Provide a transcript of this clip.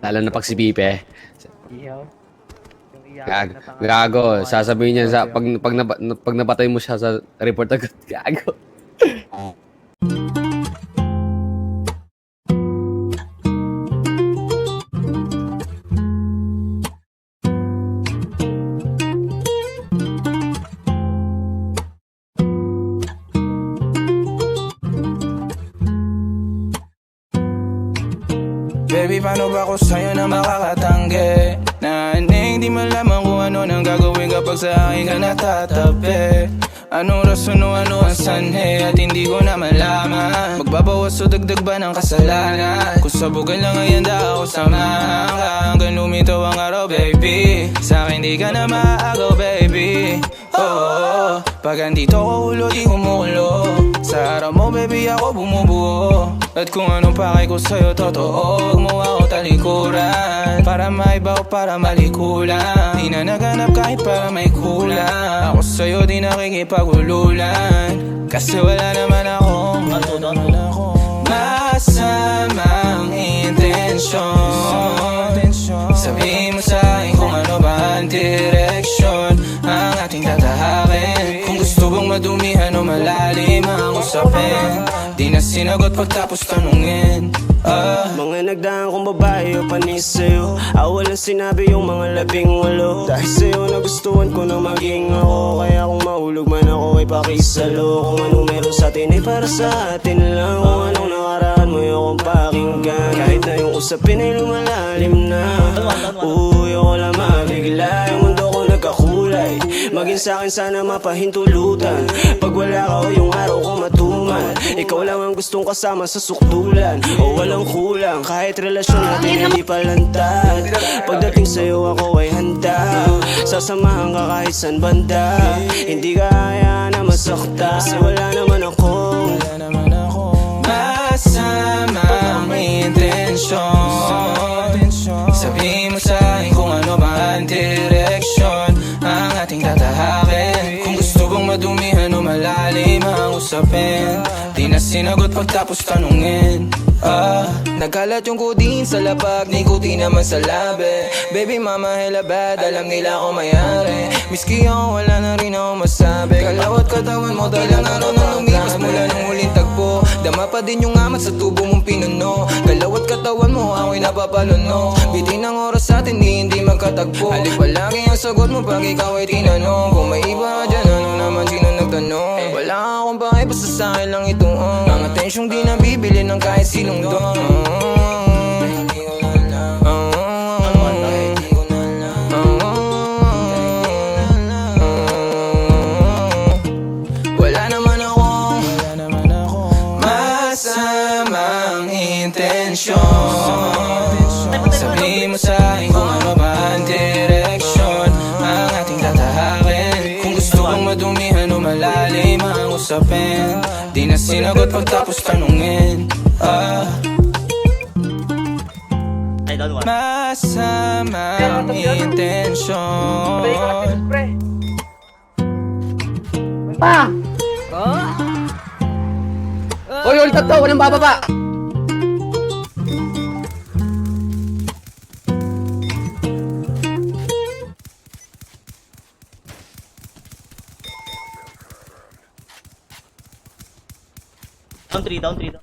Lalo na pag si Pipe. Ihaw. Yung Gag, iyakin na tanga. gago. Sasabihin niya sa pag nabatay mo siya sa report agad. Gago. Baby, paano ba ako sa'yo na makakatanggi? Na hindi malaman kung ano nang gagawin kapag sa akin ka natatabi. Anong rason o ano ang sanhe at hindi ko na malaman. Magbabawas o dagdag ba ng kasalanan? Kung sabugan lang ay handa ako samahan ka hanggang lumitaw ang araw, baby. Sa akin di ka na maaagaw, baby. Oh, pag andito ko ulo, di kumukulo. Sa araw mo, baby, ako bumubuo. At kung anong pakay ko sa'yo, totoo. Gumawa ko talikuran para maiba o para malikulan. Di na naganap kahit para may kulang. Ako sa'yo di nakikipagululan kasi wala naman akong masamang intensyon. Sabihin mo sa'kin kung ano ba ang direksyon ang ating tatahakin. Kung gusto bang madumihan o malalim ang usapin, di na sinagot pagtapos tanungin. Mga nagdaan kong babae o panis sa'yo, walang sinabi yung mga 18. Dahil sa'yo nagustuhan ko na maging ako, kaya kung mahulog man ako ay pakisalo. Kung anong meron sa'tin ay para sa atin lang. Kung anong nakaraan mo yung pakinggan, kahit na yung usapin ay lumalalim na. Uy, ako lang mabigla, yung mundo ko nagkakulay. Maging sa'kin sana mapahintulutan. Pag wala ka o yung araw ko matumal, ikaw lang ang gustong kasama sa sukdulan. O walang kulang, kahit relasyon natin hindi palantad. Pagdating sa'yo ako ay handa, sasamahan ka kahit san banda. Hindi ka kaya na masakta, kasi wala naman ako masamang intensyon. Sabihin mo sa'kin kung ano ba ang direksyon ang ating tatahakin. Kung gusto bang madumihan o malalim ang usapin, di na sinagot pagtapos tanungin. Nagkalat yung kudin sa lapag, ni kuti naman sa labi. Baby mama hella bad, alam nila ako mayari. Miski ako wala na rin ako masabi. Kalawat katawan mo dalang araw na lumipas mula nung huling tagpo. Dama pa din yung amat sa tubo mong pinuno. Kalawat katawan mo ako'y napapaluno. Bitin ang oras sa atin hindi magkatagpo. Halik palagi ang sagot mo pag ikaw ay tinanong. Kung may iba dyan ano naman sino nagtanong. Wala akong bakit basta sa'kin lang itong ang atensyong di nabibili ng kahit sinong doon. Wala naman akong masamang intensyon. Sabihin mo sa'kin kung ano ba ang direksyon ang ating tatahakin. Kung gusto bang madumihan o malalim ang usapin, di na sinagot pagtapos tanungin. Masamang intensyon. Pa! Oy, ulit to, walang bababa! Down 3, down 3.